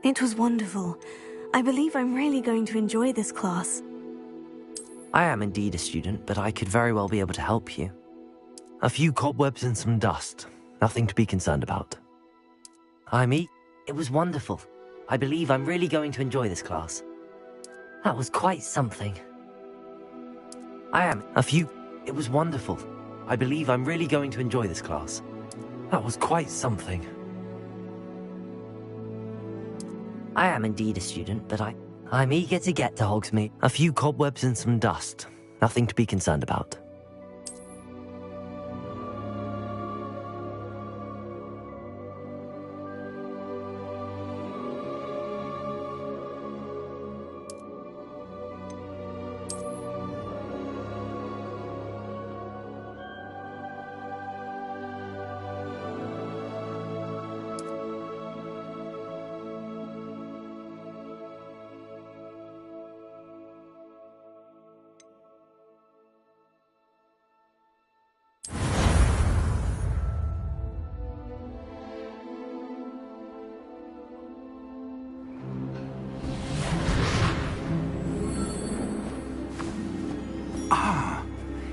It was wonderful. I believe I'm really going to enjoy this class. I am indeed a student, but I could very well be able to help you. A few cobwebs and some dust. Nothing to be concerned about. It was wonderful. I believe I'm really going to enjoy this class. That was quite something. It was wonderful. I believe I'm really going to enjoy this class. That was quite something. I am indeed a student, but I'm eager to get to Hogsmeade. A few cobwebs and some dust. Nothing to be concerned about.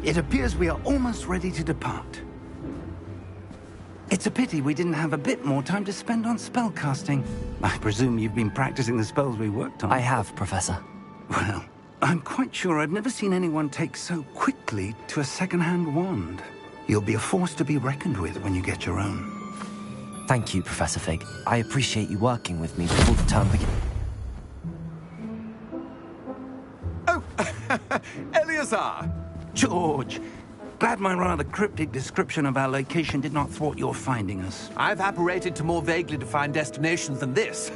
It appears we are almost ready to depart. It's a pity we didn't have a bit more time to spend on spellcasting. I presume you've been practicing the spells we worked on. I have, Professor. Well, I'm quite sure I've never seen anyone take so quickly to a second-hand wand. You'll be a force to be reckoned with when you get your own. Thank you, Professor Fig. I appreciate you working with me before the term begins. Oh, Eleazar! George, glad my rather cryptic description of our location did not thwart your finding us. I've apparated to more vaguely defined destinations than this.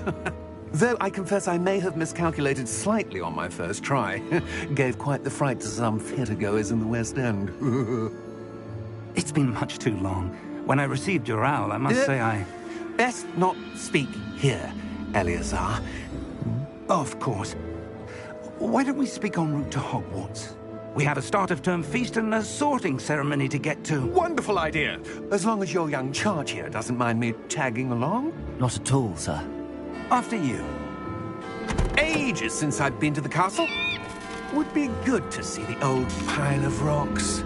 Though I confess I may have miscalculated slightly on my first try. Gave quite the fright to some theatre-goers in the West End. It's been much too long. When I received your owl, I must say I... Best not speak here, Eleazar. Of course. Why don't we speak en route to Hogwarts? We have a start-of-term feast and a sorting ceremony to get to. Wonderful idea! As long as your young charge here doesn't mind me tagging along. Not at all, sir. After you. Ages since I've been to the castle. Would be good to see the old pile of rocks.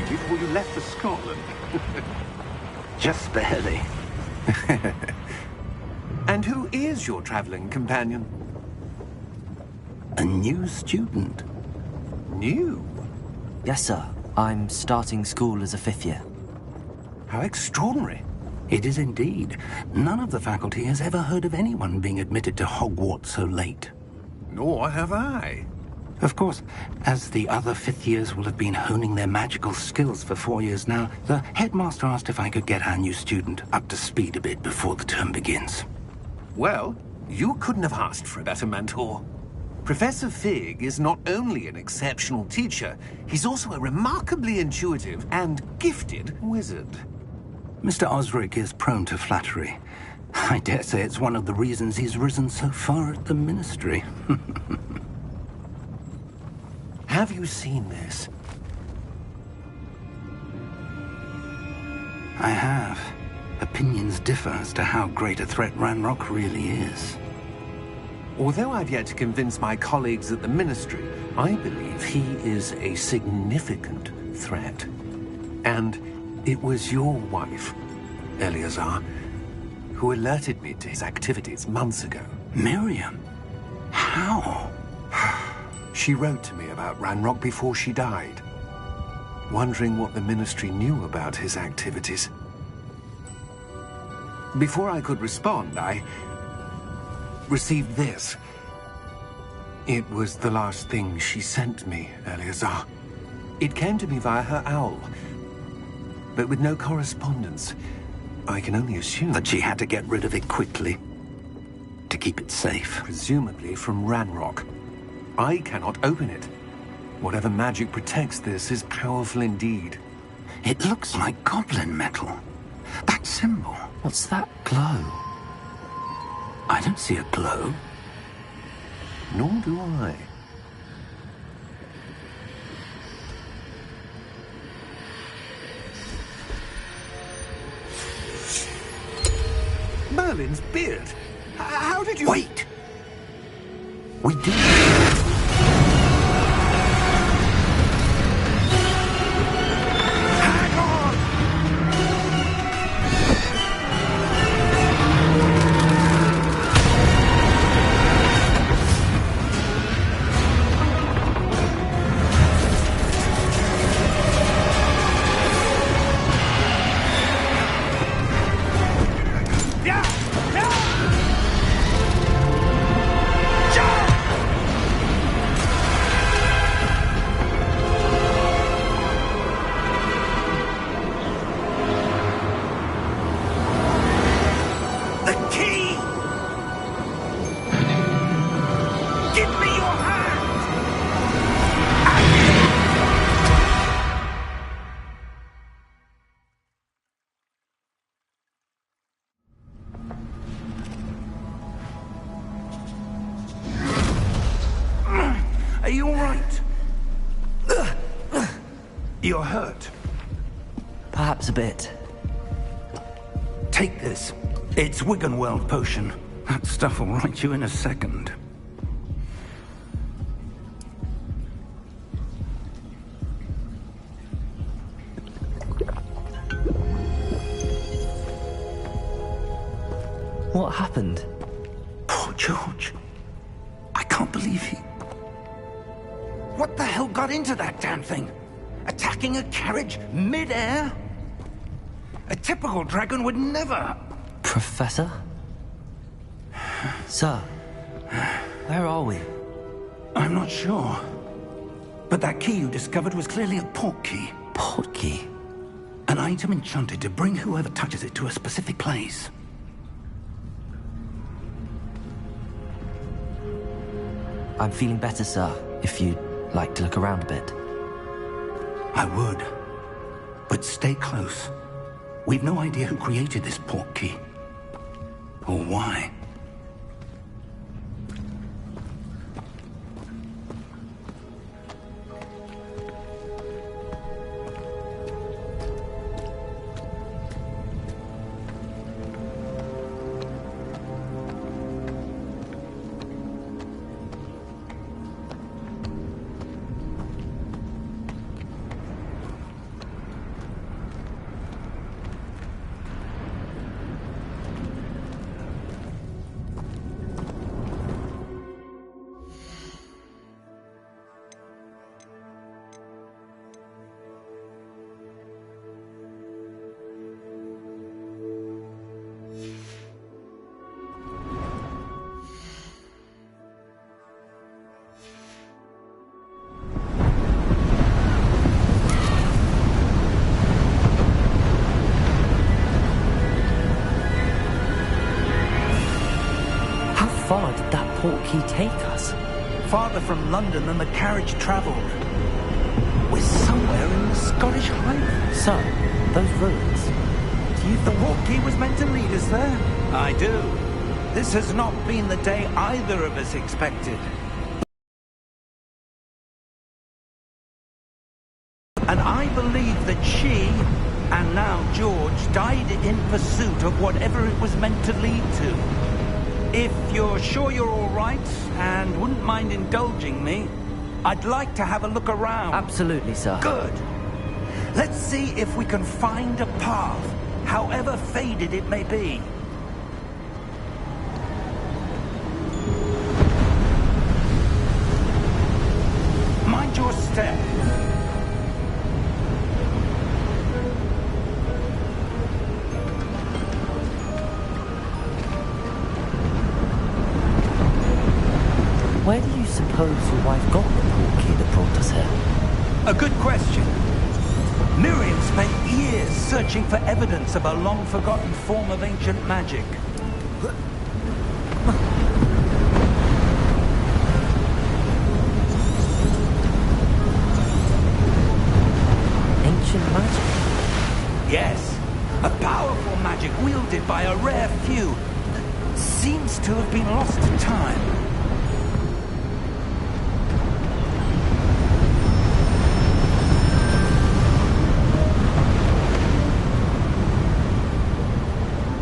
Before you left for Scotland. Just barely. And who is your traveling companion? A new student. New? Yes, sir. I'm starting school as a 5th year. How extraordinary. It is indeed. None of the faculty has ever heard of anyone being admitted to Hogwarts so late. Nor have I. Of course, as the other 5th years will have been honing their magical skills for 4 years now, the headmaster asked if I could get our new student up to speed a bit before the term begins. Well, you couldn't have asked for a better mentor. Professor Fig is not only an exceptional teacher, he's also a remarkably intuitive and gifted wizard. Mr. Osric is prone to flattery. I dare say it's one of the reasons he's risen so far at the Ministry. Have you seen this? I have. Opinions differ as to how great a threat Ranrock really is. Although I've yet to convince my colleagues at the Ministry, I believe he is a significant threat. And it was your wife, Eleazar, who alerted me to his activities months ago. Miriam? How? She wrote to me about Ranrock before she died, wondering what the Ministry knew about his activities. Before I could respond, I received this. It was the last thing she sent me, Eleazar. It came to me via her owl, but with no correspondence. I can only assume That she had to get rid of it quickly to keep it safe. presumably from Ranrock. I cannot open it. Whatever magic protects this is powerful indeed. It looks like goblin metal. That symbol. What's that glow? I don't see a glow. Nor do I. Merlin's beard. How did you... Wait! We do. Hang on! Yeah! Yeah! The key! Give me your hand! Are you all right? You're hurt. Perhaps a bit. Take this. It's Wiggenweld potion. That stuff will right you in a second. What happened? Poor George. I can't believe he... What the hell got into that damn thing? Attacking a carriage mid-air? A typical dragon would never... Professor? Sir, where are we? I'm not sure. But that key you discovered was clearly a port key. Port key? An item enchanted to bring whoever touches it to a specific place. I'm feeling better, sir, if you'd like to look around a bit. I would. But stay close. We've no idea who created this port key. Or why. far did that port key take us? Farther from London than the carriage travelled. We're somewhere in the Scottish Highlands. So, those ruins. Do you The port key was meant to lead us there? I do. This has not been the day either of us expected. And I believe that she, and now George, died in pursuit of whatever it was meant to lead to. If you're sure you're all right, and wouldn't mind indulging me, I'd like to have a look around. Absolutely, sir. Good. Let's see if we can find a path, however faded it may be. Mind your step. Where do you suppose your wife got the portkey that brought us here? A good question. Miriam spent years searching for evidence of a long-forgotten form of ancient magic. Ancient magic? Yes, a powerful magic wielded by a rare few that seems to have been lost to time.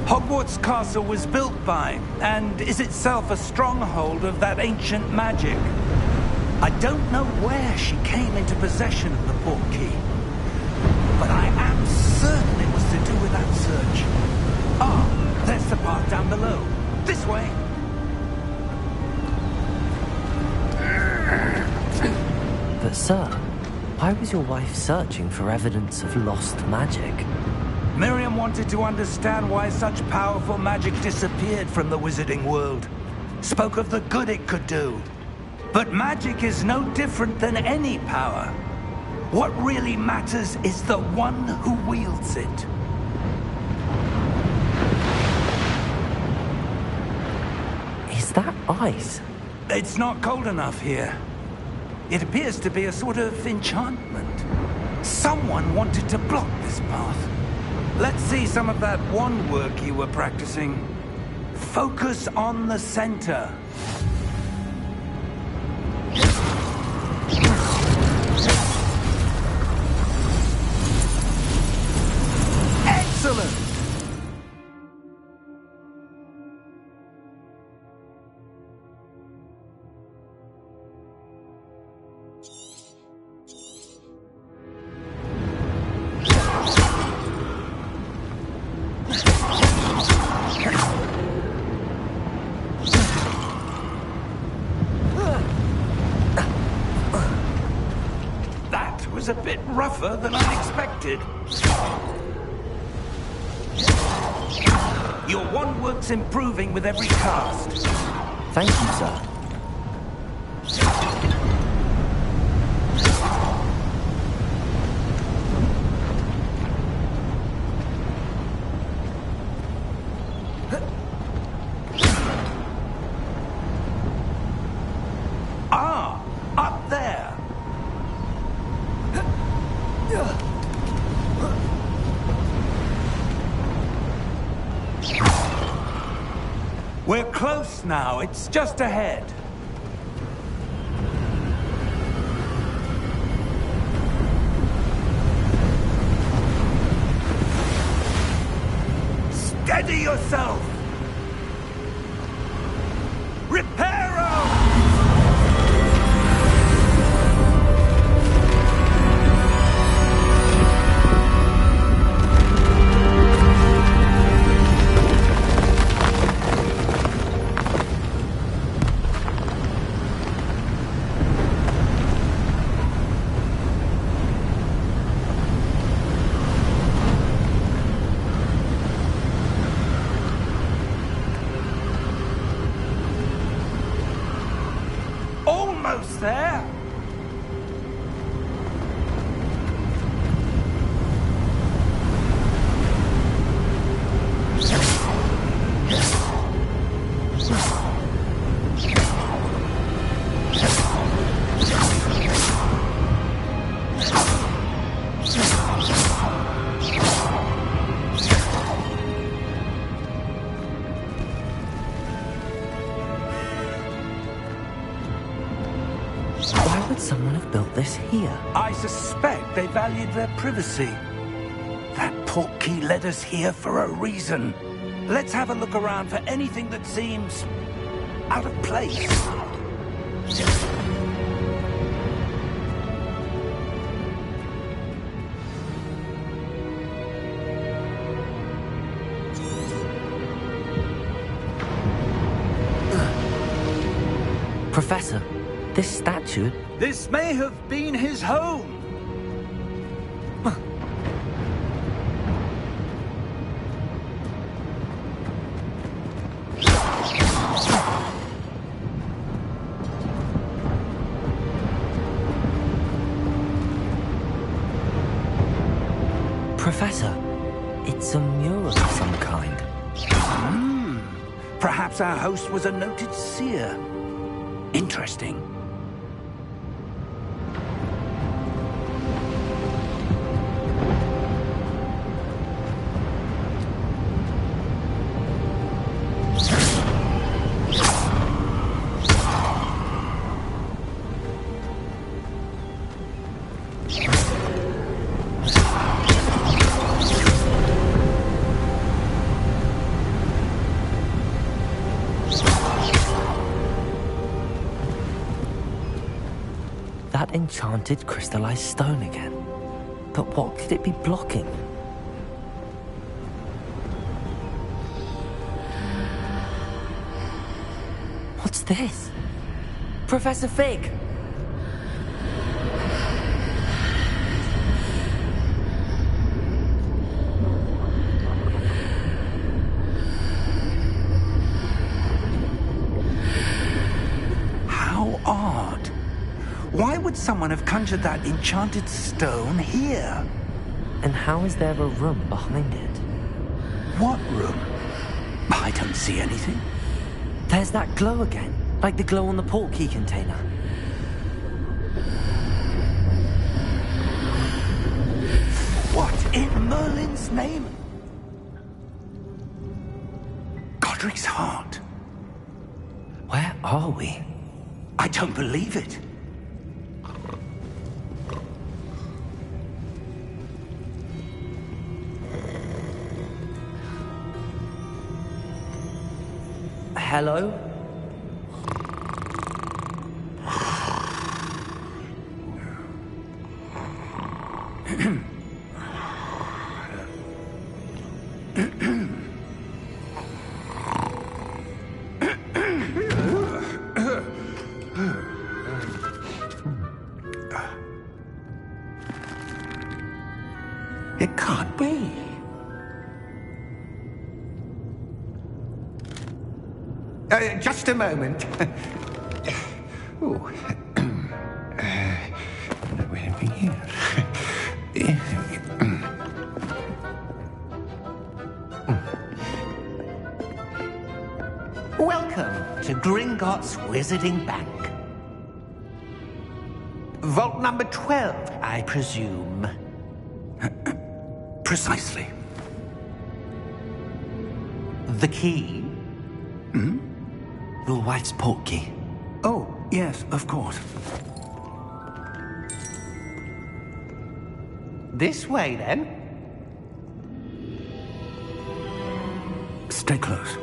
Hogwarts Castle was built by, and is itself a stronghold of that ancient magic. I don't know where she came into possession of the portkey, but I am certain it was to do with that search. Ah, there's the path down below. This way. But sir, why was your wife searching for evidence of lost magic? Miriam wanted to understand why such powerful magic disappeared from the wizarding world. Spoke of the good it could do. But magic is no different than any power. What really matters is the one who wields it. Is that ice? It's not cold enough here. It appears to be a sort of enchantment. Someone wanted to block this path. Let's see some of that wand work you were practicing. Focus on the center. Excellent! Was a bit rougher than I expected. Your wand work's improving with every cast. Thank you, sir. Ah, up there. We're close now. It's just ahead. Steady yourself. Reparo! Almost there. Why would someone have built this here? I suspect they valued their privacy. That portkey led us here for a reason. Let's have a look around for anything that seems out of place. Professor, this statue... This may have been his home. Professor, it's a mural of some kind. Perhaps our host was a noted seer. Interesting. That enchanted crystallized stone again. But what could it be blocking? What's this? Professor Fig! How odd. Why would someone have conjured that enchanted stone here? And how is there a room behind it? What room? I don't see anything. There's that glow again, like the glow on the portkey container. What in Merlin's name? Godric's heart. Where are we? I don't believe it. Hello? It can't be. Just a moment. Oh. Where are we here? Welcome to Gringotts Wizarding Bank. Vault number 12, I presume. Precisely. The key? Your wife's portkey. Oh, yes, of course. This way, then. Stay close.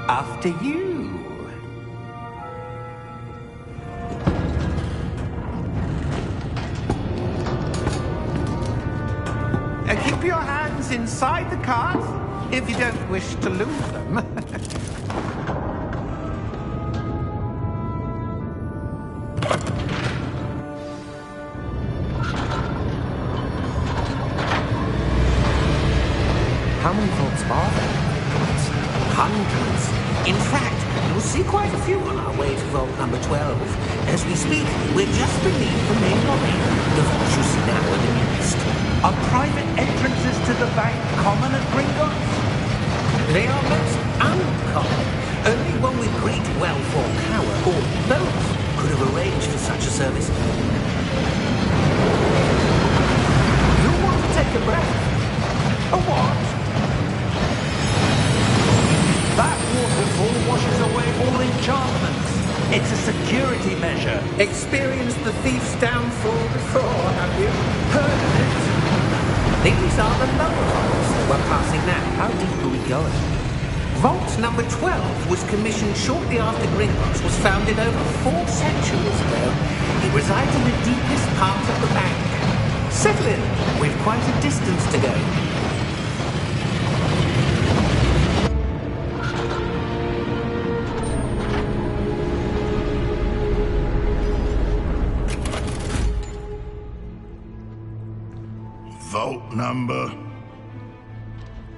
After you. Keep your hands inside the cards if you don't wish to lose them. How many vaults are there? Hundreds. In fact, you'll see quite a few on our way to vault number 12. As we speak, we're just beneath the main lobby. The vaults you see now are the newest. Are private entrances to the bank common at Gringotts? They are most uncommon. Only one with great wealth or power, or both, could have arranged for such a service. You want to take a breath? A what? That waterfall washes away all enchantments. It's a security measure. Experienced the thief's downfall before, have you? Heard of it? These are the lower vaults that we're passing now. How deep are we going? Vault number 12 was commissioned shortly after Gringotts was founded over 4 centuries ago. It resides in the deepest part of the bank. Settle in. We've quite a distance to go. Vault number?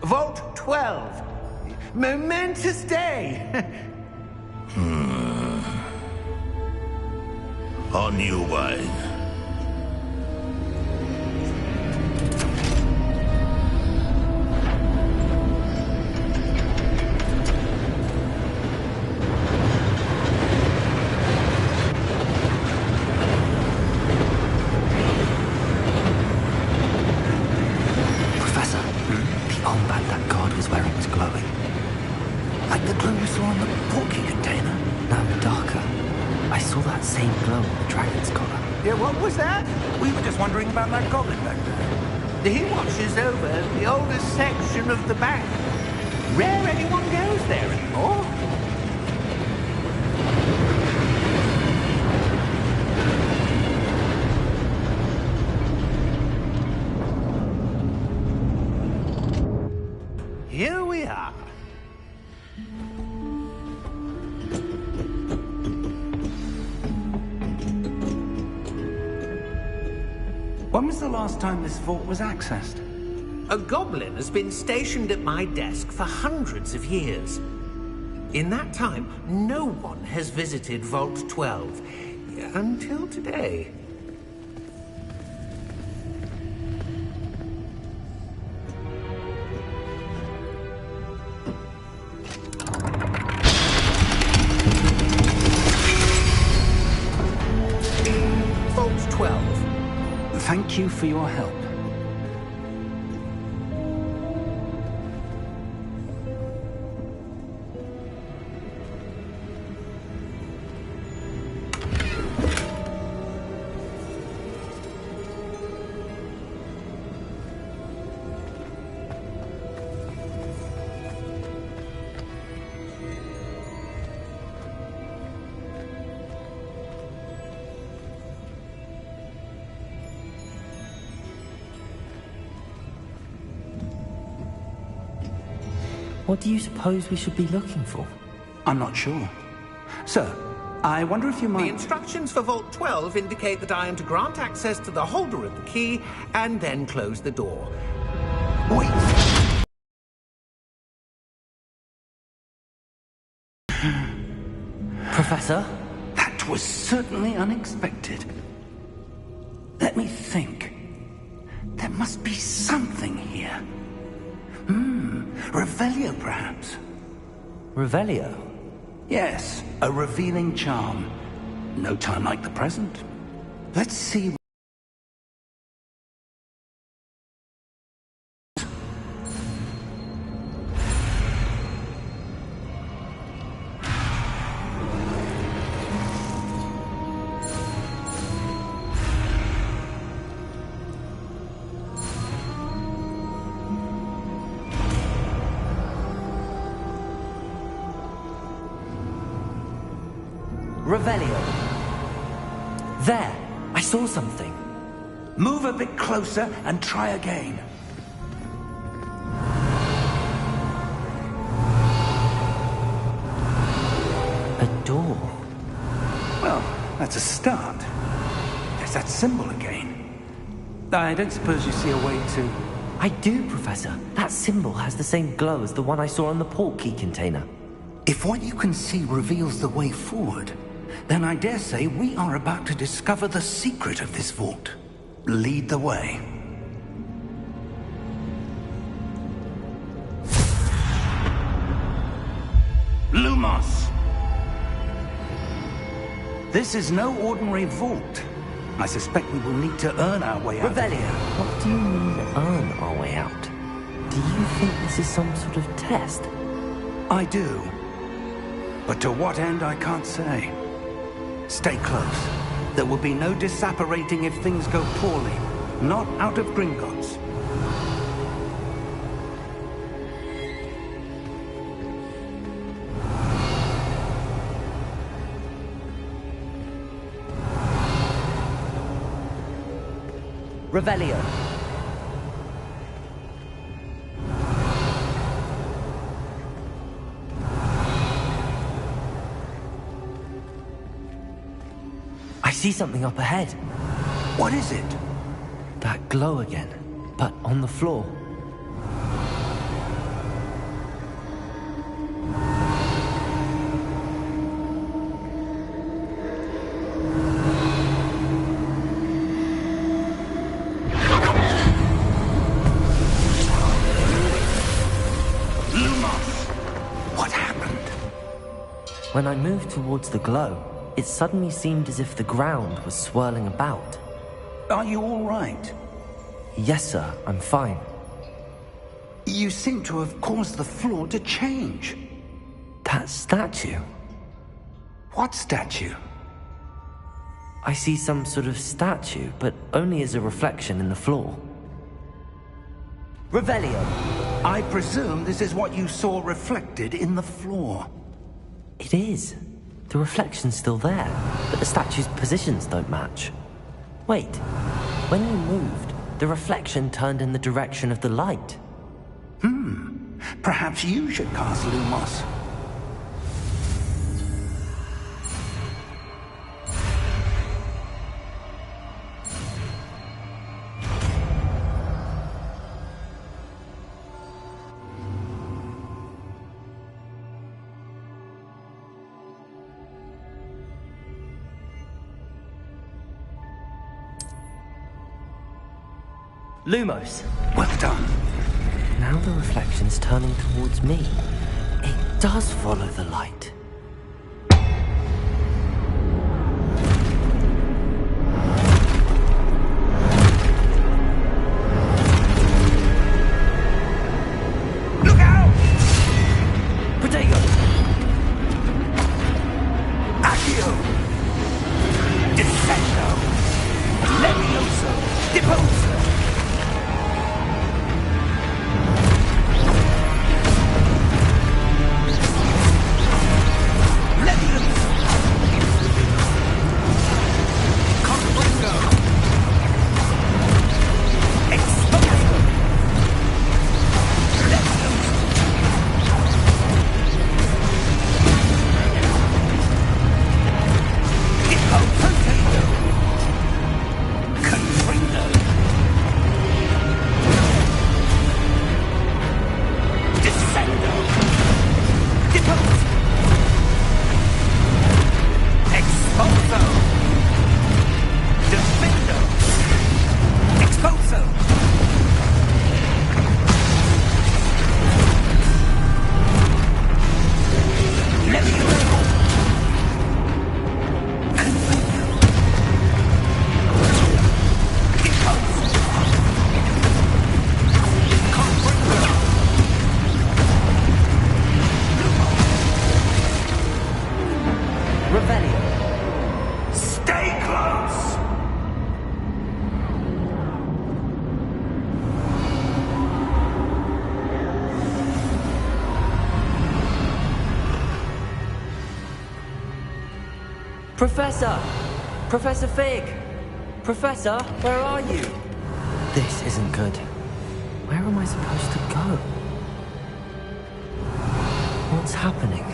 Vault 12. Momentous day. On your way. Professor, the armband that guard was wearing was glowing. Like the glow you saw on the porky container? No, darker. I saw that same glow on the dragon's collar. Yeah, what was that? We were just wondering about that goblin back there. He watches over the oldest section of the bank. Rare anyone goes there anymore. Here we are. When was the last time this vault was accessed? A goblin has been stationed at my desk for hundreds of years. In that time, no one has visited Vault 12. Until today. Vault 12. Thank you for your help. What do you suppose we should be looking for? I'm not sure. Sir, I wonder if you The might... instructions for Vault 12 indicate that I am to grant access to the holder of the key and then close the door. Wait! Professor? That was certainly unexpected. Let me think. There must be something here. Revelio, perhaps? Revelio? Yes, a revealing charm. No time like the present. Let's see. Revelio. There! I saw something. Move a bit closer and try again. A door. Well, that's a start. There's that symbol again. I don't suppose you see a way to... I do, Professor. That symbol has the same glow as the one I saw on the port key container. If what you can see reveals the way forward, then I dare say we are about to discover the secret of this vault. Lead the way. Lumos! This is no ordinary vault. I suspect we will need to earn our way out. Revelio, what do you mean, earn our way out? Do you think this is some sort of test? I do. But to what end, I can't say. Stay close. There will be no disapparating if things go poorly. Not out of Gringotts. Revelio. I see something up ahead. What is it? That glow again, but on the floor. What happened? When I moved towards the glow, it suddenly seemed as if the ground was swirling about. Are you all right? Yes, sir, I'm fine. You seem to have caused the floor to change. That statue? What statue? I see some sort of statue, but only as a reflection in the floor. Revelio. I presume this is what you saw reflected in the floor. It is. The reflection's still there, but the statue's positions don't match. Wait, when you moved, the reflection turned in the direction of the light. Perhaps you should cast Lumos. Lumos. Well done. Now the reflection's turning towards me. It does follow the light. Look out! Potato! Accio! Defendo! Levioso! Deposo! Professor! Professor Fig! Professor, where are you? This isn't good. Where am I supposed to go? What's happening?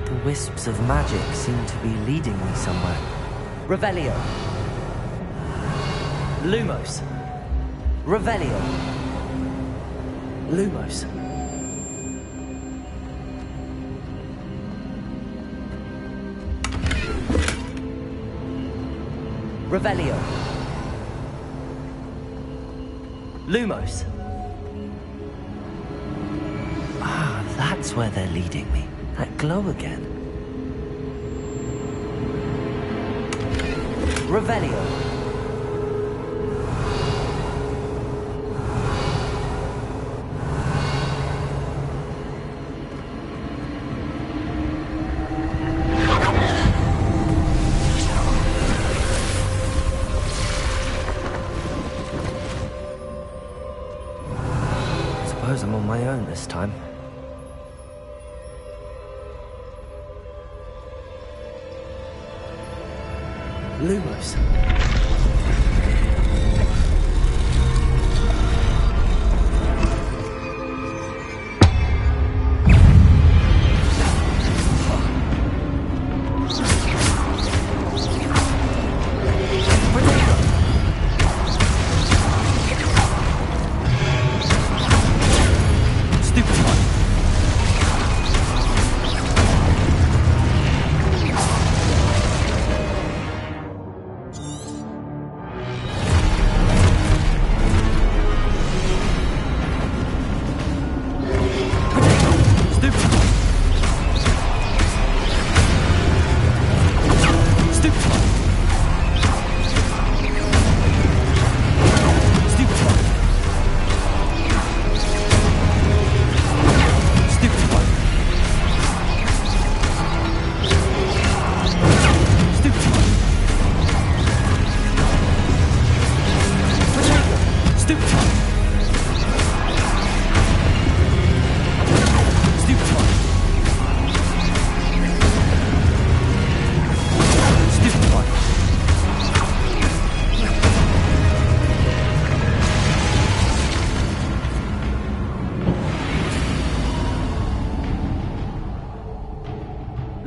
The wisps of magic seem to be leading me somewhere. Revelio. Lumos. Revelio. Lumos. Revelio. Lumos. Ah, that's where they're leading me. That glow again. Revelio. Suppose I'm on my own this time. Lumos.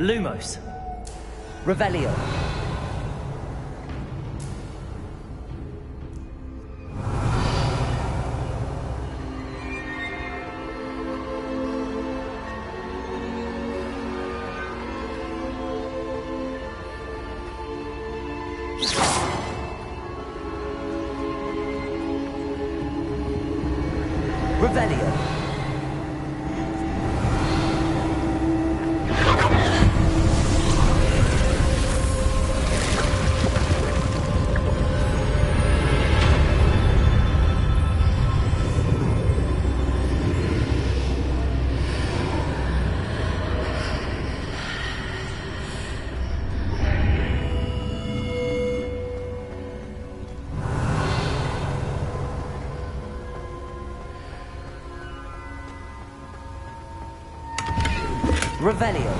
Lumos. Revelio. Revelio. Revelio.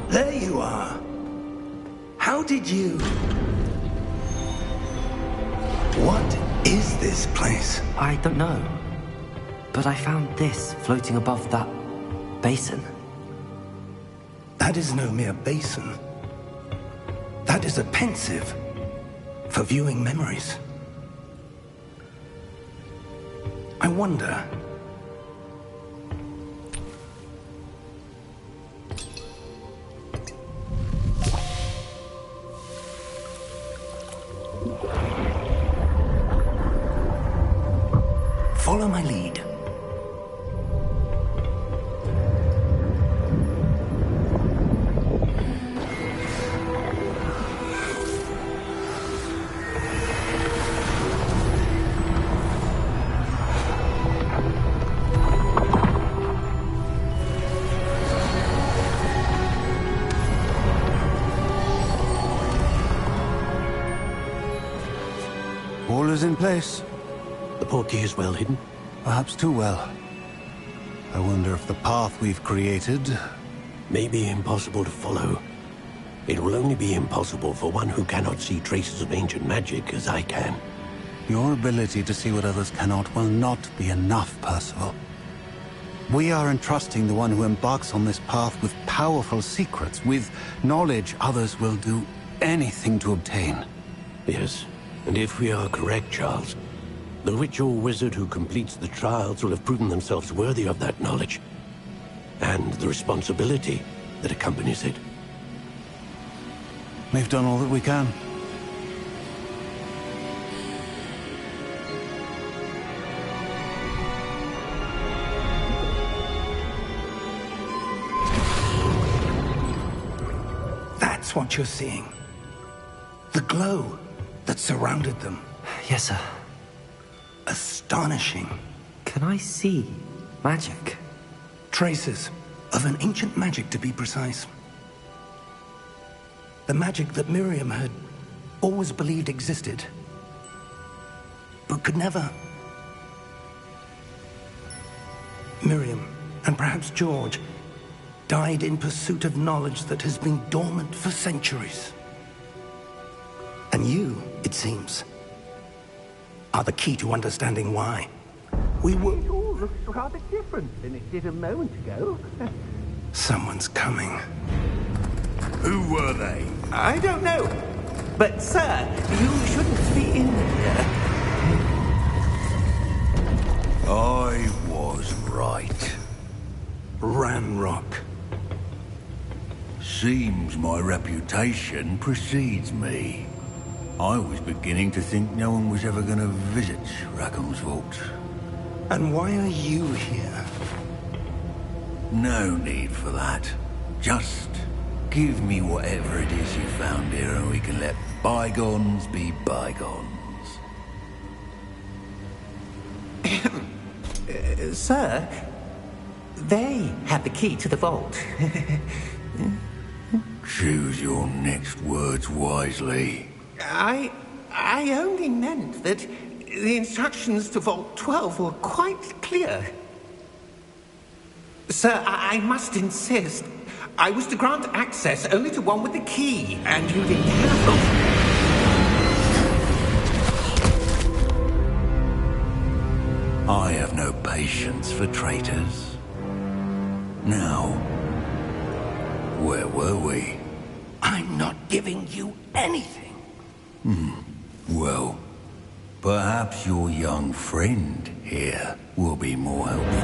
There you are. How did you... What is this place? I don't know. But I found this floating above that basin. That is no mere basin. That is a pensive for viewing memories. I wonder... Follow my lead. All is in place. The portkey is well hidden. Perhaps too well. I wonder if the path we've created... May be impossible to follow. It will only be impossible for one who cannot see traces of ancient magic as I can. Your ability to see what others cannot will not be enough, Percival. We are entrusting the one who embarks on this path with powerful secrets, with knowledge others will do anything to obtain. Yes, and if we are correct, Charles, the witch or wizard who completes the trials will have proven themselves worthy of that knowledge, and the responsibility that accompanies it. We've done all that we can. That's what you're seeing. The glow that surrounded them. Yes, sir. Astonishing. Can I see magic? Traces of an ancient magic, to be precise. The magic that Miriam had always believed existed, but could never. Miriam, and perhaps George, died in pursuit of knowledge that has been dormant for centuries. And you, it seems, are the key to understanding why. We were... It all looks rather different than it did a moment ago. Someone's coming. Who were they? I don't know. But, sir, you shouldn't be in here. I was right. Ranrock. Seems my reputation precedes me. I was beginning to think no one was ever going to visit Rackham's vault. And why are you here? No need for that. Just give me whatever it is you found here and we can let bygones be bygones. Sir, they have the key to the vault. Choose your next words wisely. I only meant that the instructions to Vault 12 were quite clear. Sir, I must insist. I was to grant access only to one with the key, and you didn't have I have no patience for traitors. Now, where were we? I'm not giving you anything. Well, perhaps your young friend here will be more helpful.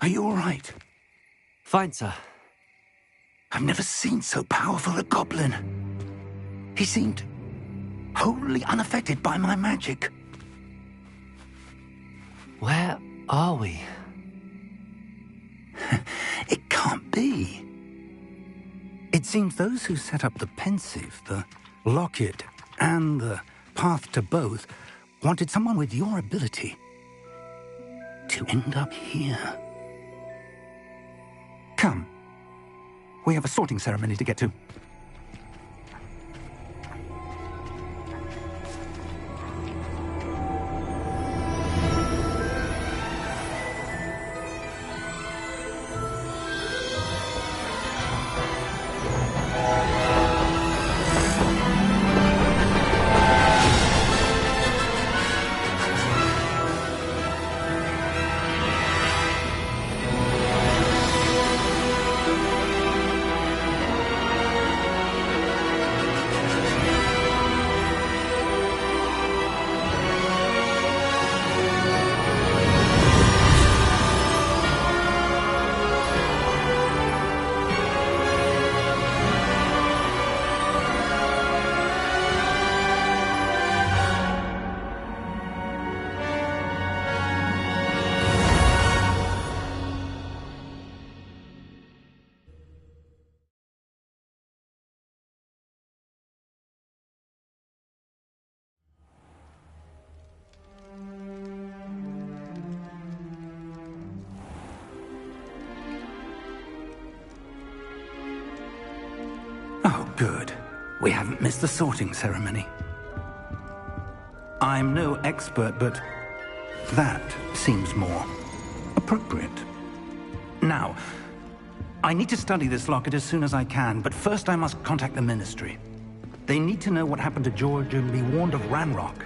Are you all right? Fine, sir. I've never seen so powerful a goblin. He seemed wholly unaffected by my magic. Where are we? It can't be. It seems those who set up the pensive, the locket, and the path to both wanted someone with your ability to end up here. Come. We have a sorting ceremony to get to. Oh, good. We haven't missed the sorting ceremony. I'm no expert, but that seems more appropriate. Now, I need to study this locket as soon as I can, but first I must contact the Ministry. They need to know what happened to George and be warned of Ranrock.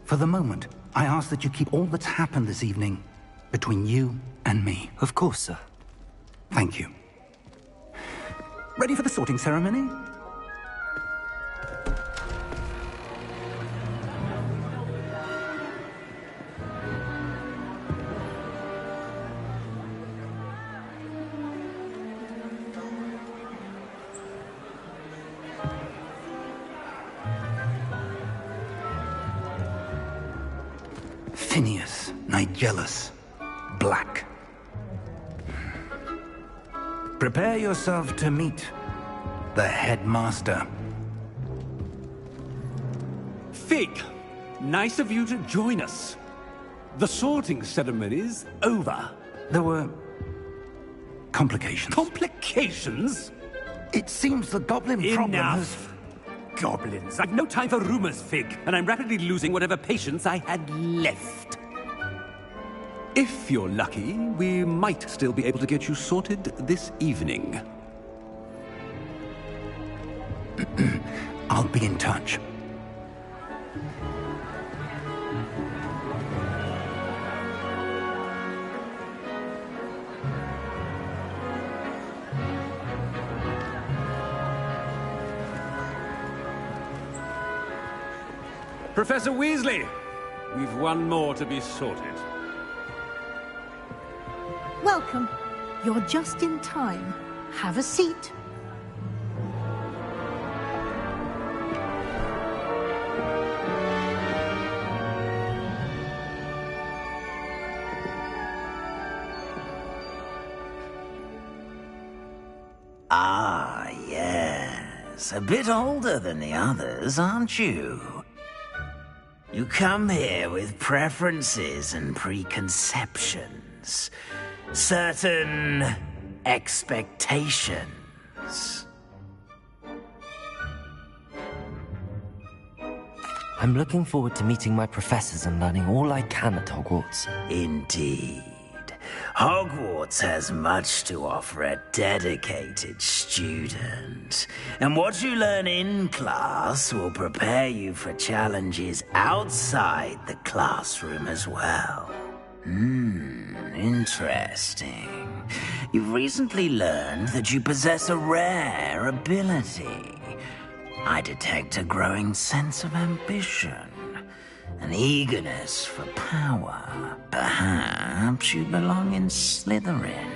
For the moment, I ask that you keep all that's happened this evening between you and me. Of course, sir. Thank you. Ready for the sorting ceremony? Phineas, Nigellus, Black. Prepare yourself to meet the headmaster. Fig, Nice of you to join us. The sorting ceremony's over. There were complications. Complications? It seems the goblin problem has... Enough! Goblins. I've no time for rumors, Fig, and I'm rapidly losing whatever patience I had left. If you're lucky, we might still be able to get you sorted this evening. I'll be in touch. Professor Weasley, we've one more to be sorted. Welcome. You're just in time. Have a seat. Ah, yes. A bit older than the others, aren't you? You come here with preferences and preconceptions. Certain expectations. I'm looking forward to meeting my professors and learning all I can at Hogwarts. Indeed. Hogwarts has much to offer a dedicated student. And what you learn in class will prepare you for challenges outside the classroom as well. Interesting. You've recently learned that you possess a rare ability. I detect a growing sense of ambition. An eagerness for power. Perhaps you belong in Slytherin.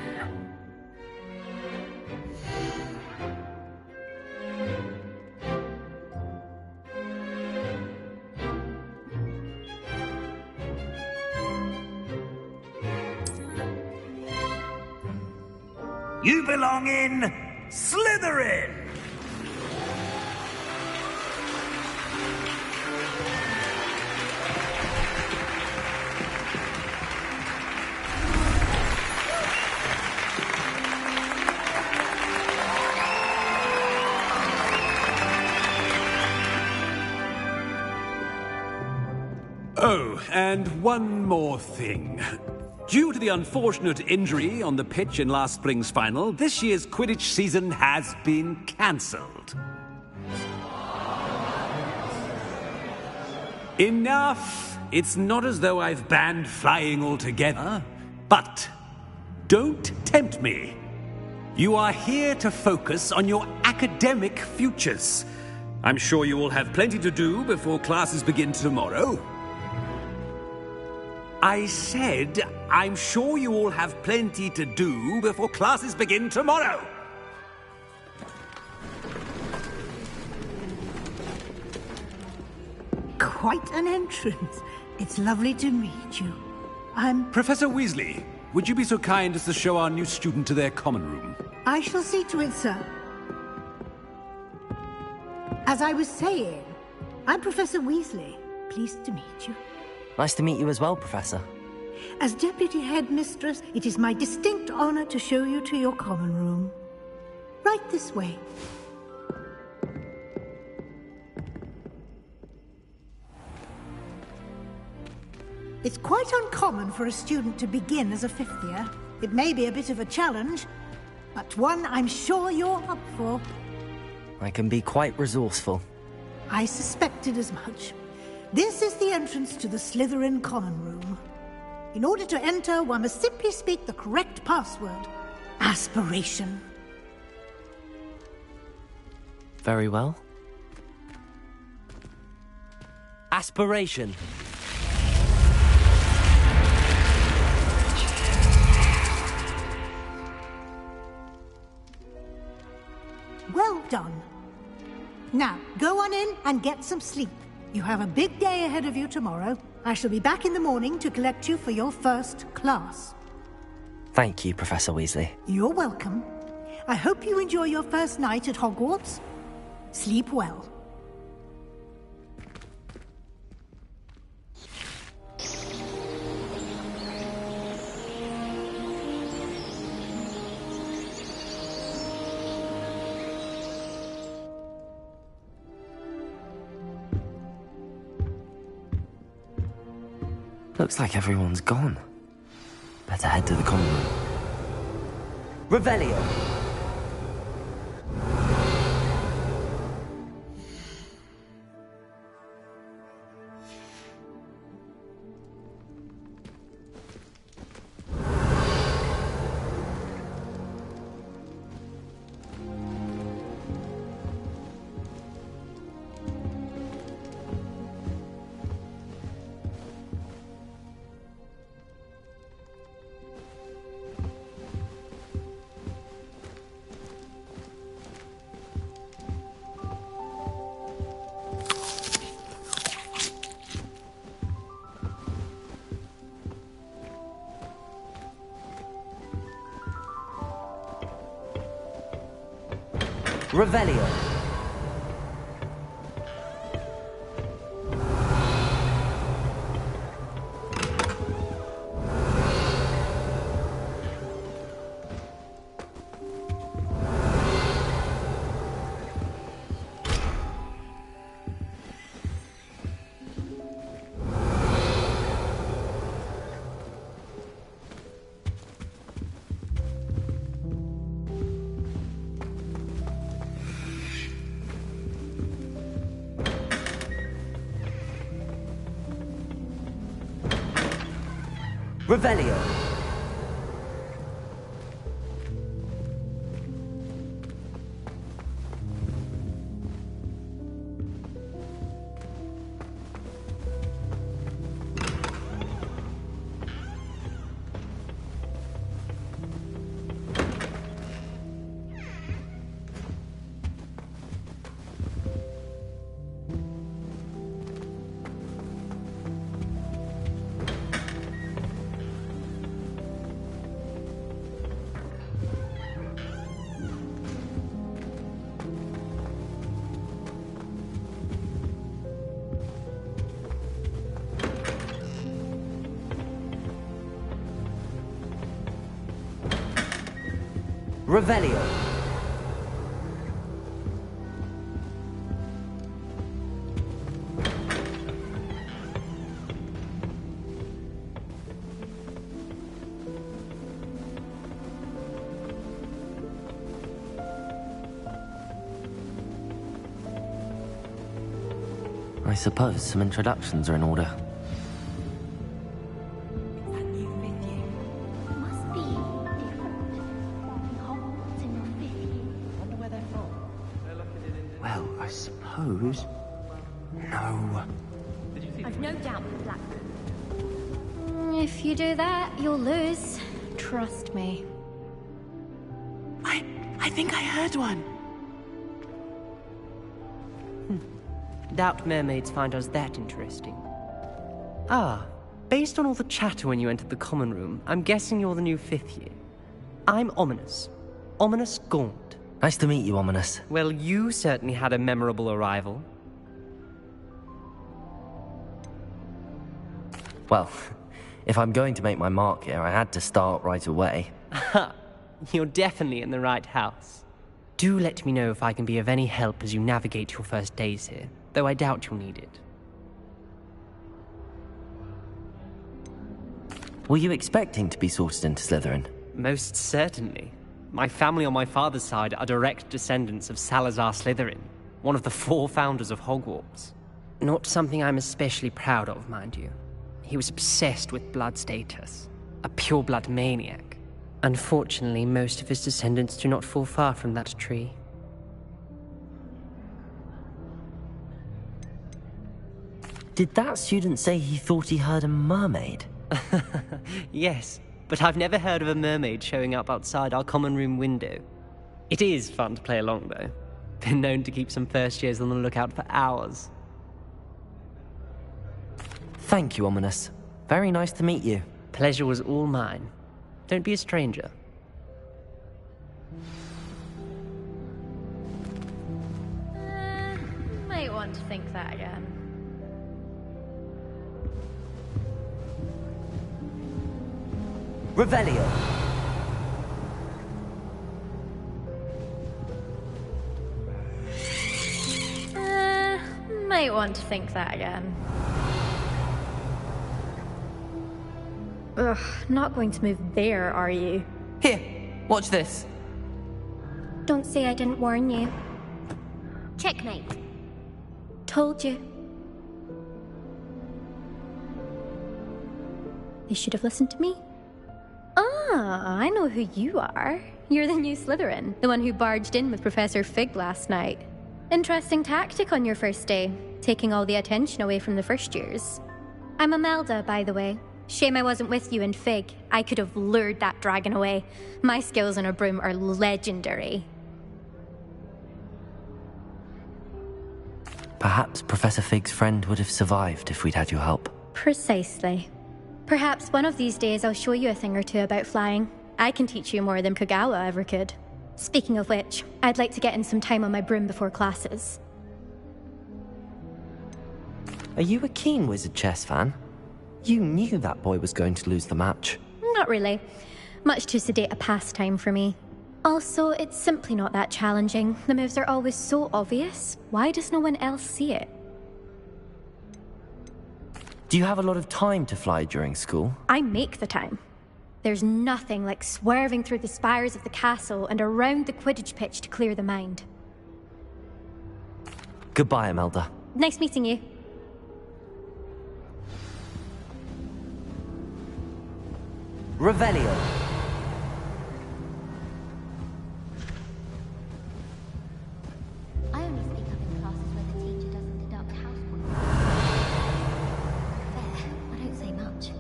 You belong in Slytherin! Oh, and one more thing. Due to the unfortunate injury on the pitch in last spring's final, this year's Quidditch season has been cancelled. Enough! It's not as though I've banned flying altogether, but don't tempt me. You are here to focus on your academic futures. I'm sure you will have plenty to do before classes begin tomorrow. I said, I'm sure you all have plenty to do before classes begin tomorrow. Quite an entrance. It's lovely to meet you. I'm... Professor Weasley, would you be so kind as to show our new student to their common room? I shall see to it, sir. As I was saying, I'm Professor Weasley. Pleased to meet you. Nice to meet you as well, Professor. As Deputy Headmistress, it is my distinct honor to show you to your common room. Right this way. It's quite uncommon for a student to begin as a fifth year. It may be a bit of a challenge, but one I'm sure you're up for. I can be quite resourceful. I suspected as much. This is the entrance to the Slytherin common room. In order to enter, one must simply speak the correct password. Aspiration. Very well. Aspiration. Well done. Now, go on in and get some sleep. You have a big day ahead of you tomorrow. I shall be back in the morning to collect you for your first class. Thank you, Professor Weasley. You're welcome. I hope you enjoy your first night at Hogwarts. Sleep well. Looks like everyone's gone. Better head to the common room. Revelio! Revelio. Revelio. Revelio. I suppose some introductions are in order. Well, I suppose... No. I've no doubt the Black... If you do that, you'll lose. Trust me. I think I heard one. Doubt mermaids find us that interesting. Ah, based on all the chatter when you entered the common room, I'm guessing you're the new 5th year. I'm Ominous. Ominous Gaunt. Nice to meet you, Ominous. Well, you certainly had a memorable arrival. Well, if I'm going to make my mark here, I had to start right away. You're definitely in the right house. Do let me know if I can be of any help as you navigate your first days here, though I doubt you'll need it. Were you expecting to be sorted into Slytherin? Most certainly. My family on my father's side are direct descendants of Salazar Slytherin, one of the 4 founders of Hogwarts. Not something I'm especially proud of, mind you. He was obsessed with blood status, a pure-blood maniac. Unfortunately, most of his descendants do not fall far from that tree. Did that student say he thought he heard a mermaid? Yes, but I've never heard of a mermaid showing up outside our common room window. It is fun to play along, though. Been known to keep some first years on the lookout for hours. Thank you, Ominous. Very nice to meet you. Pleasure was all mine. Don't be a stranger. Might want to think that again. Revelio. Might want to think that again. Ugh, not going to move there, are you? Here, watch this. Don't say I didn't warn you. Checkmate. Told you. They should have listened to me. Ah, I know who you are. You're the new Slytherin, the one who barged in with Professor Fig last night. Interesting tactic on your first day, taking all the attention away from the first years. I'm Imelda, by the way. Shame I wasn't with you in Fig. I could have lured that dragon away. My skills on a broom are legendary. Perhaps Professor Fig's friend would have survived if we'd had your help. Precisely. Perhaps one of these days I'll show you a thing or two about flying. I can teach you more than Kagawa ever could. Speaking of which, I'd like to get in some time on my broom before classes. Are you a keen Wizard chess fan? You knew that boy was going to lose the match. Not really. Much too sedate a pastime for me. Also, it's simply not that challenging. The moves are always so obvious. Why does no one else see it? Do you have a lot of time to fly during school? I make the time. There's nothing like swerving through the spires of the castle and around the Quidditch pitch to clear the mind. Goodbye, Imelda. Nice meeting you. Revelio. I only speak up in classes where the teacher doesn't deduct housework. There, I don't say much.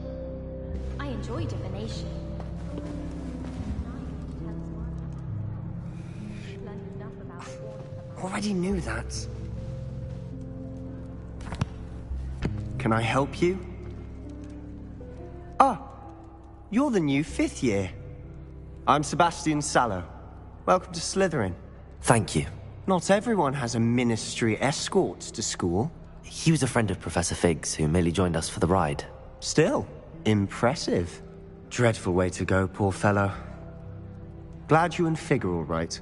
I enjoy divination. Already knew that. Can I help you? Ah, you're the new 5th year. I'm Sebastian Sallow. Welcome to Slytherin. Thank you. Not everyone has a ministry escort to school. He was a friend of Professor Fig's who merely joined us for the ride. Still, impressive. Dreadful way to go, poor fellow. Glad you and Fig are all right.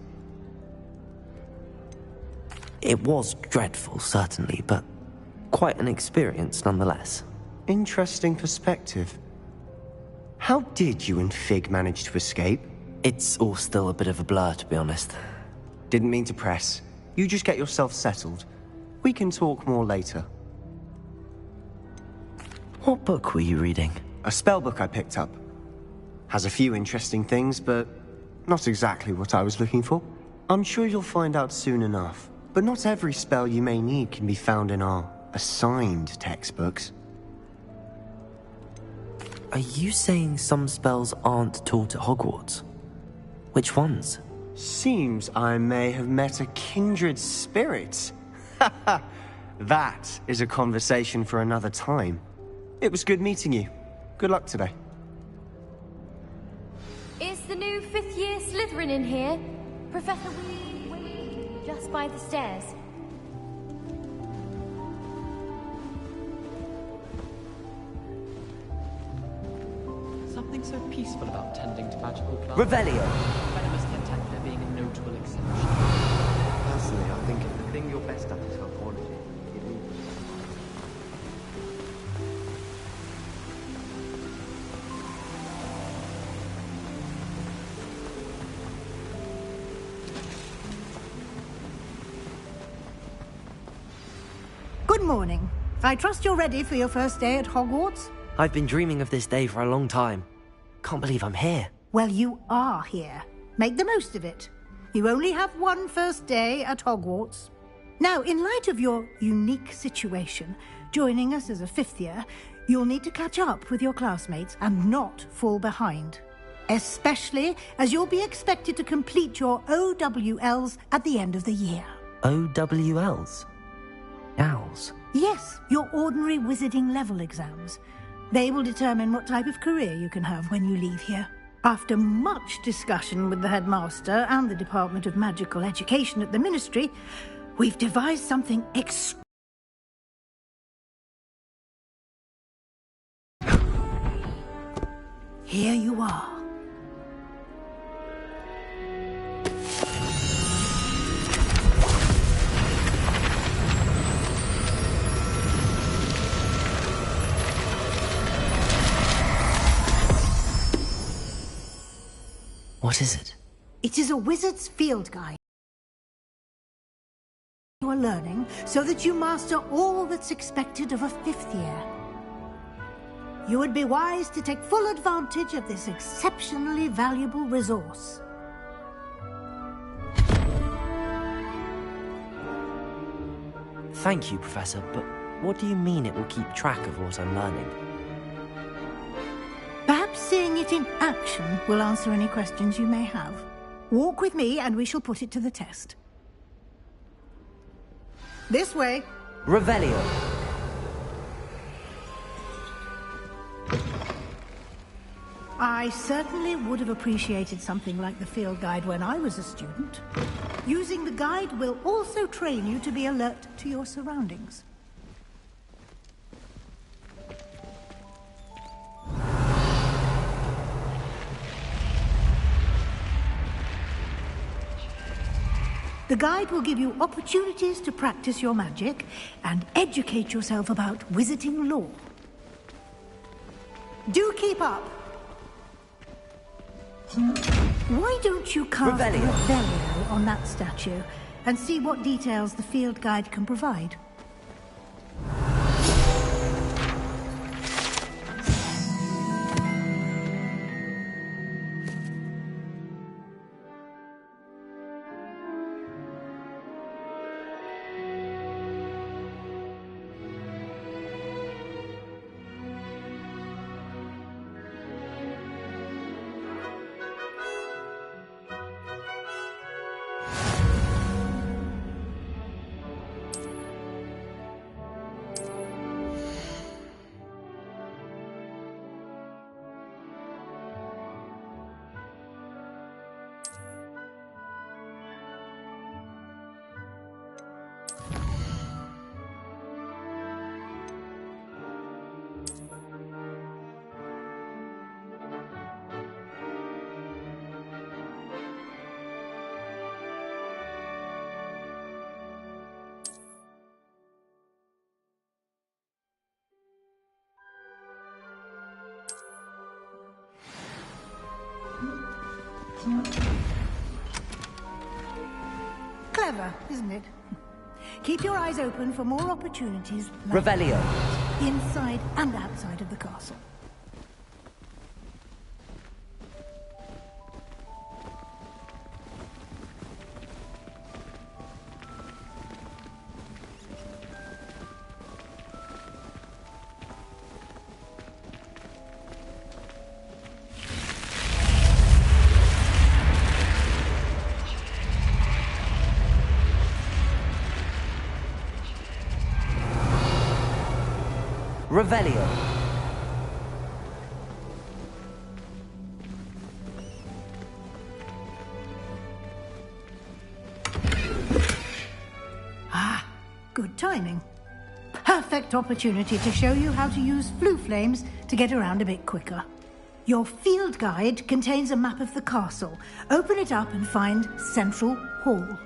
It was dreadful, certainly, but quite an experience nonetheless. Interesting perspective. How did you and Fig manage to escape? It's all still a bit of a blur, to be honest. Didn't mean to press. You just get yourself settled. We can talk more later. What book were you reading? A spell book I picked up. Has a few interesting things, but not exactly what I was looking for. I'm sure you'll find out soon enough. But not every spell you may need can be found in our assigned textbooks. Are you saying some spells aren't taught at Hogwarts? Which ones? Seems I may have met a kindred spirit. That is a conversation for another time. It was good meeting you. Good luck today. Is the new 5th year Slytherin in here? Professor Weasley, just by the stairs. Something so peaceful about tending to magical plants. Revelio! Venomous tentacular being a notable exception. Personally, I think the thing you're best at is herbology. Good morning. I trust you're ready for your first day at Hogwarts? I've been dreaming of this day for a long time. Can't believe I'm here. Well, you are here. Make the most of it. You only have one first day at Hogwarts. Now, in light of your unique situation, joining us as a 5th year, you'll need to catch up with your classmates and not fall behind. Especially as you'll be expected to complete your OWLs at the end of the year. OWLs? Owls? Yes, your ordinary wizarding level exams. They will determine what type of career you can have when you leave here. After much discussion with the headmaster and the Department of Magical Education at the Ministry, we've devised something Here you are. What is it? It is a wizard's field guide. You are learning so that you master all that's expected of a 5th year. You would be wise to take full advantage of this exceptionally valuable resource. Thank you, Professor, but what do you mean it will keep track of what I'm learning? Perhaps seeing it in action will answer any questions you may have. Walk with me and we shall put it to the test. This way. Revelio. I certainly would have appreciated something like the field guide when I was a student. Using the guide will also train you to be alert to your surroundings. The guide will give you opportunities to practice your magic and educate yourself about wizarding lore. Do keep up! Why don't you cast Revelio on that statue and see what details the field guide can provide? Clever, isn't it? Keep your eyes open for more opportunities like Revelio. Inside and outside of the castle. Revelio. Ah, good timing. Perfect opportunity to show you how to use flue flames to get around a bit quicker. Your field guide contains a map of the castle. Open it up and find Central Hall.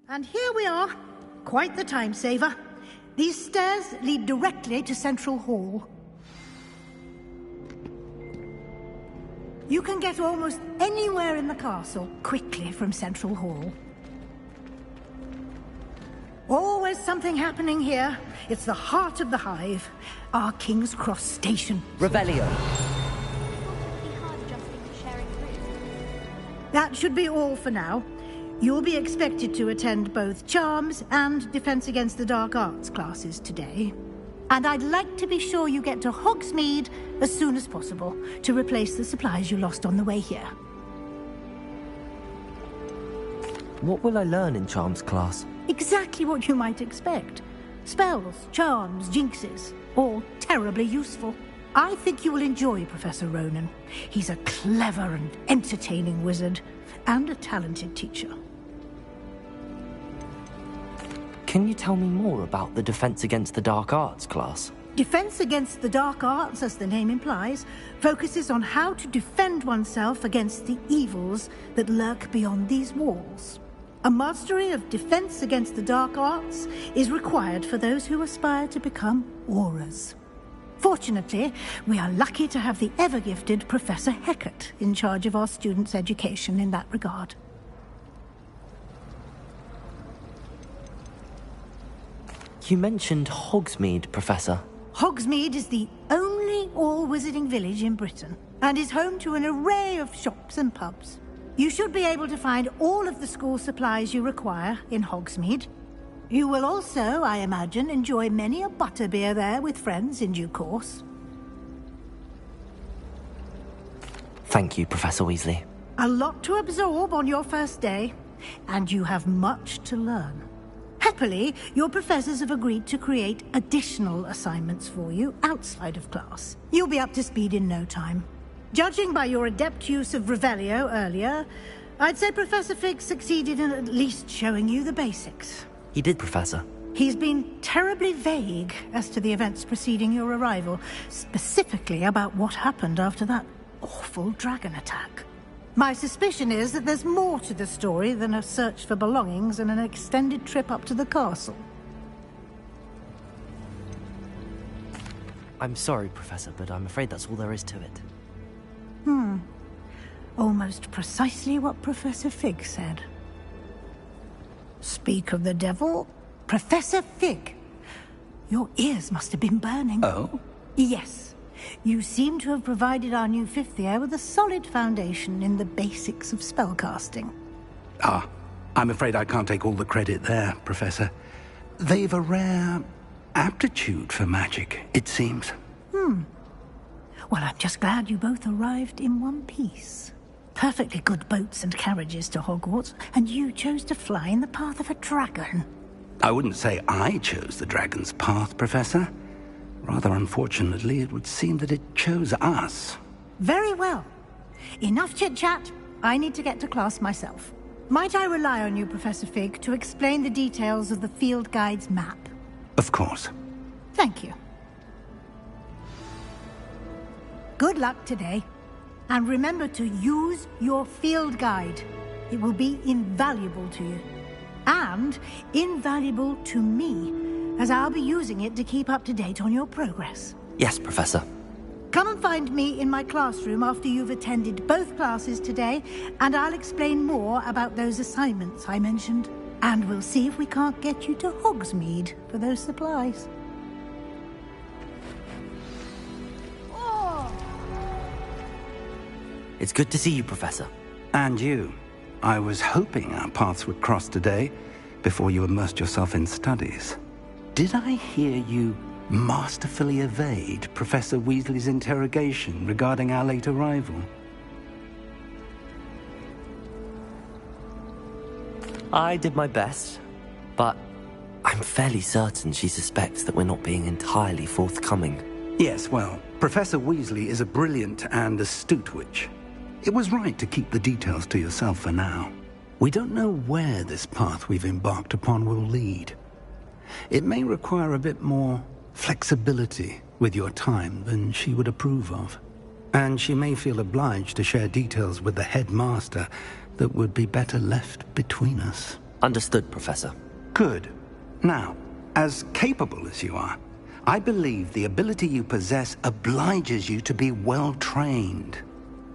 And here we are. Quite the time saver. These stairs lead directly to Central Hall. You can get almost anywhere in the castle quickly from Central Hall. Always something happening here. It's the heart of the hive. Our King's Cross Station. Revelio. It would be hard adjusting to sharing That should be all for now. You'll be expected to attend both Charms and Defense Against the Dark Arts classes today. And I'd like to be sure you get to Hogsmeade as soon as possible to replace the supplies you lost on the way here. What will I learn in Charms class? Exactly what you might expect. Spells, charms, jinxes, all terribly useful. I think you will enjoy Professor Ronan. He's a clever and entertaining wizard, and a talented teacher. Can you tell me more about the Defense Against the Dark Arts class? Defense Against the Dark Arts, as the name implies, focuses on how to defend oneself against the evils that lurk beyond these walls. A mastery of Defense Against the Dark Arts is required for those who aspire to become Aurors. Fortunately, we are lucky to have the ever-gifted Professor Hecat in charge of our students' education in that regard. You mentioned Hogsmeade, Professor. Hogsmeade is the only all-wizarding village in Britain, and is home to an array of shops and pubs. You should be able to find all of the school supplies you require in Hogsmeade. You will also, I imagine, enjoy many a butterbeer there with friends in due course. Thank you, Professor Weasley. A lot to absorb on your first day, and you have much to learn. Happily, your professors have agreed to create additional assignments for you outside of class. You'll be up to speed in no time. Judging by your adept use of Revelio earlier, I'd say Professor Fig succeeded in at least showing you the basics. He did, Professor. He's been terribly vague as to the events preceding your arrival, specifically about what happened after that awful dragon attack. My suspicion is that there's more to the story than a search for belongings and an extended trip up to the castle. I'm sorry, Professor, but I'm afraid that's all there is to it. Almost precisely what Professor Fig said. Speak of the devil, Professor Fig. Your ears must have been burning. Oh? Yes. You seem to have provided our new fifth year with a solid foundation in the basics of spellcasting. Ah, I'm afraid I can't take all the credit there, Professor. They've a rare aptitude for magic, it seems. Well, I'm just glad you both arrived in one piece. Perfectly good boats and carriages to Hogwarts, and you chose to fly in the path of a dragon. I wouldn't say I chose the dragon's path, Professor. Rather unfortunately, it would seem that it chose us. Very well. Enough chit-chat. I need to get to class myself. Might I rely on you, Professor Fig, to explain the details of the field guide's map? Of course. Thank you. Good luck today. And remember to use your field guide. It will be invaluable to you. And invaluable to me, as I'll be using it to keep up to date on your progress. Yes, Professor. Come and find me in my classroom after you've attended both classes today, and I'll explain more about those assignments I mentioned. And we'll see if we can't get you to Hogsmeade for those supplies. It's good to see you, Professor. And you. I was hoping our paths would cross today, before you immersed yourself in studies. Did I hear you masterfully evade Professor Weasley's interrogation regarding our late arrival? I did my best, but I'm fairly certain she suspects that we're not being entirely forthcoming. Yes, well, Professor Weasley is a brilliant and astute witch. It was right to keep the details to yourself for now. We don't know where this path we've embarked upon will lead. It may require a bit more flexibility with your time than she would approve of. And she may feel obliged to share details with the headmaster that would be better left between us. Understood, Professor. Good. Now, as capable as you are, I believe the ability you possess obliges you to be well-trained.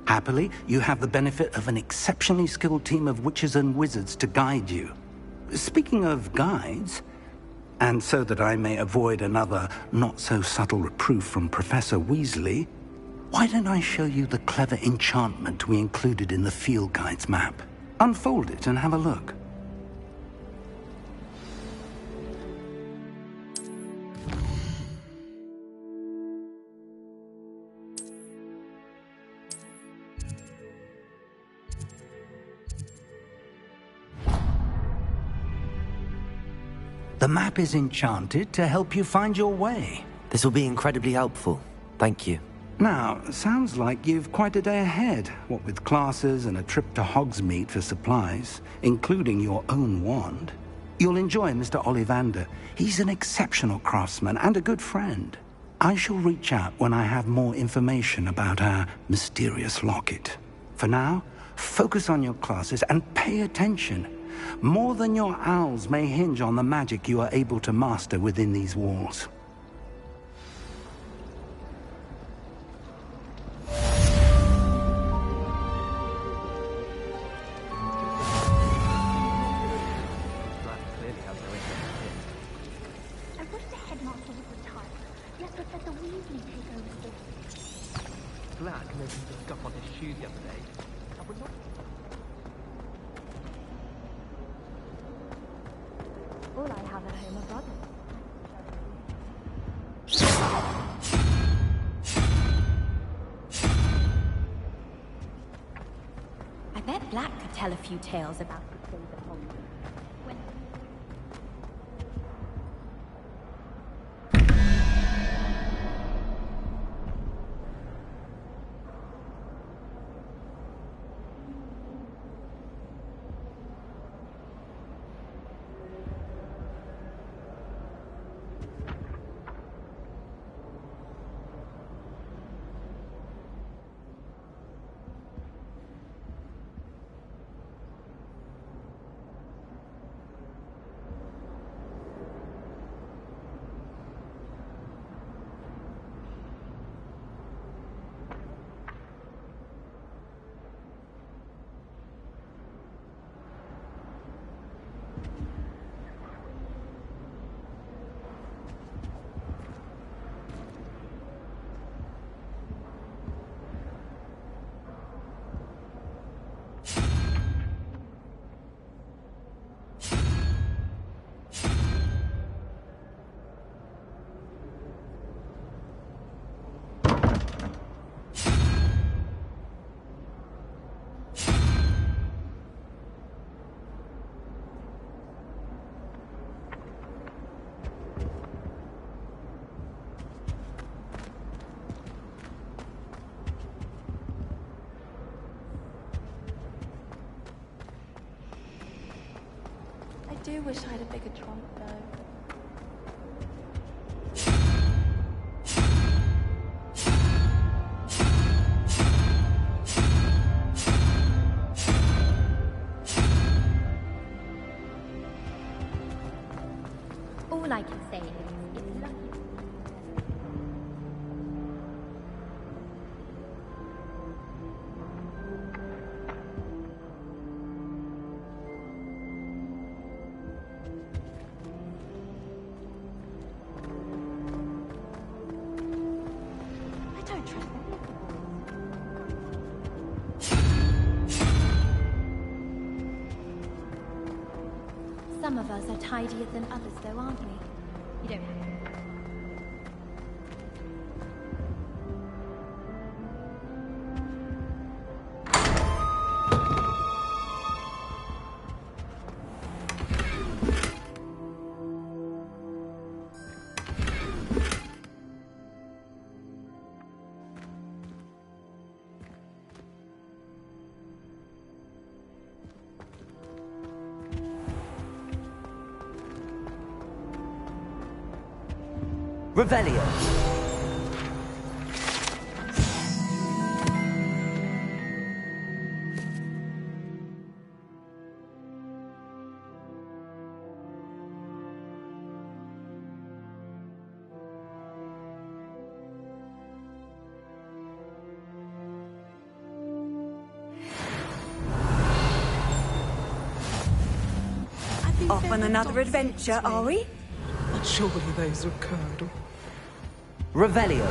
Happily, you have the benefit of an exceptionally skilled team of witches and wizards to guide you. Speaking of guides, and so that I may avoid another not-so-subtle reproof from Professor Weasley, Why don't I show you the clever enchantment we included in the field guide's map? Unfold it and have a look. The map is enchanted to help you find your way. This will be incredibly helpful. Thank you. Now, sounds like you've quite a day ahead, what with classes and a trip to Hogsmeade for supplies, including your own wand. You'll enjoy Mr. Ollivander. He's an exceptional craftsman and a good friend. I shall reach out when I have more information about our mysterious locket. For now, focus on your classes and pay attention. More than your owls may hinge on the magic you are able to master within these walls. All I have at home are brothers. I bet Black could tell a few tales about the days at home. I do wish I had a bigger trunk, though. All I can say is, it's lucky. I don't trust them. Some of us are tidier than others, though, aren't we? You don't have to. Revelio. Off on another adventure, are we? But surely those are curdle. Revelio.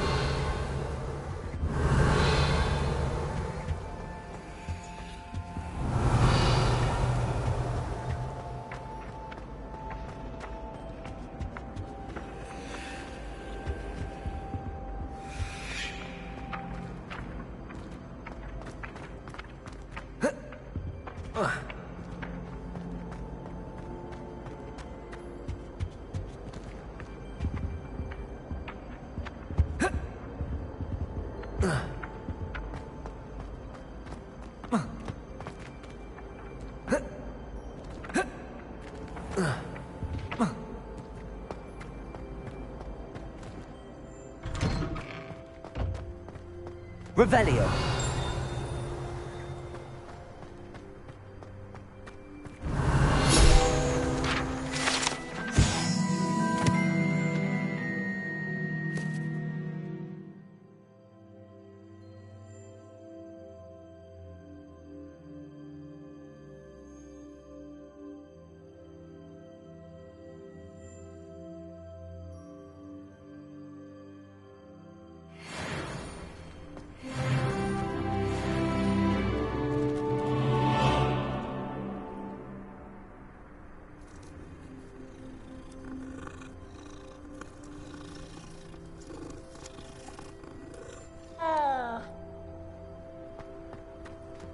Revelio.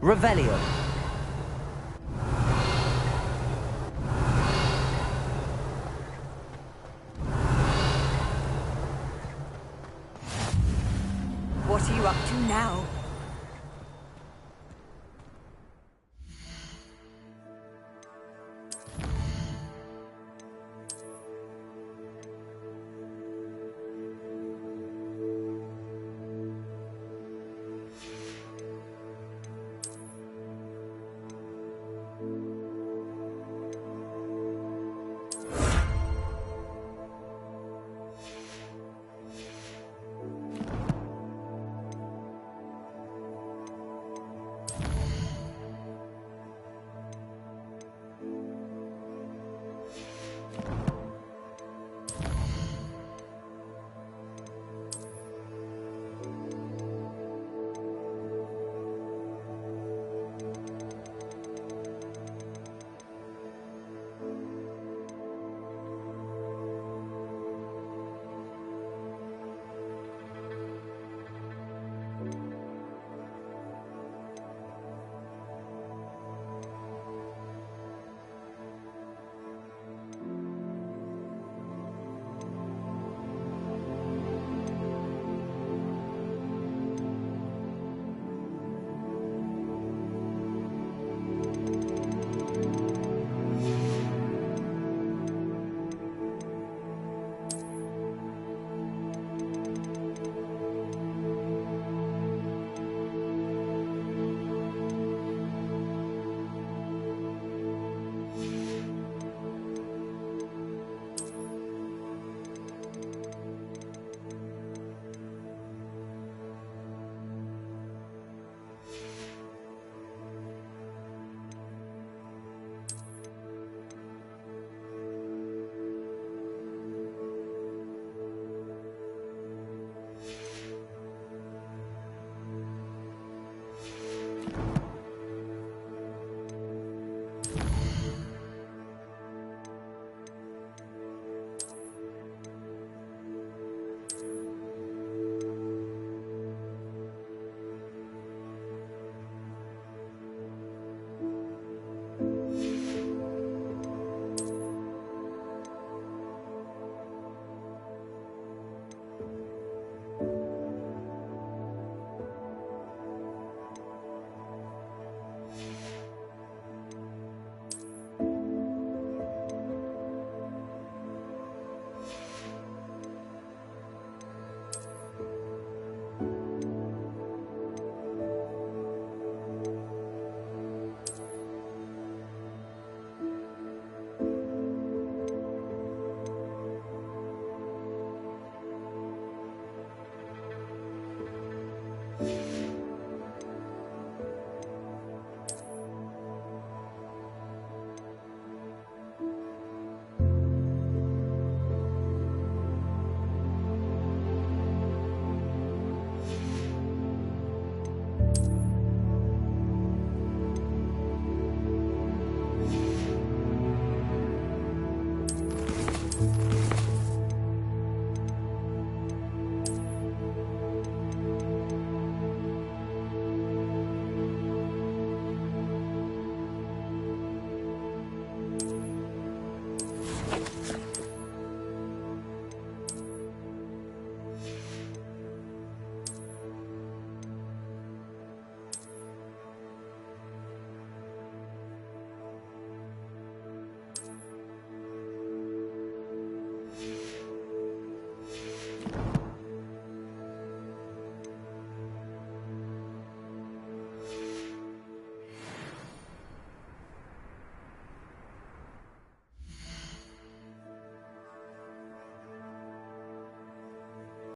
Revelio. What are you up to now?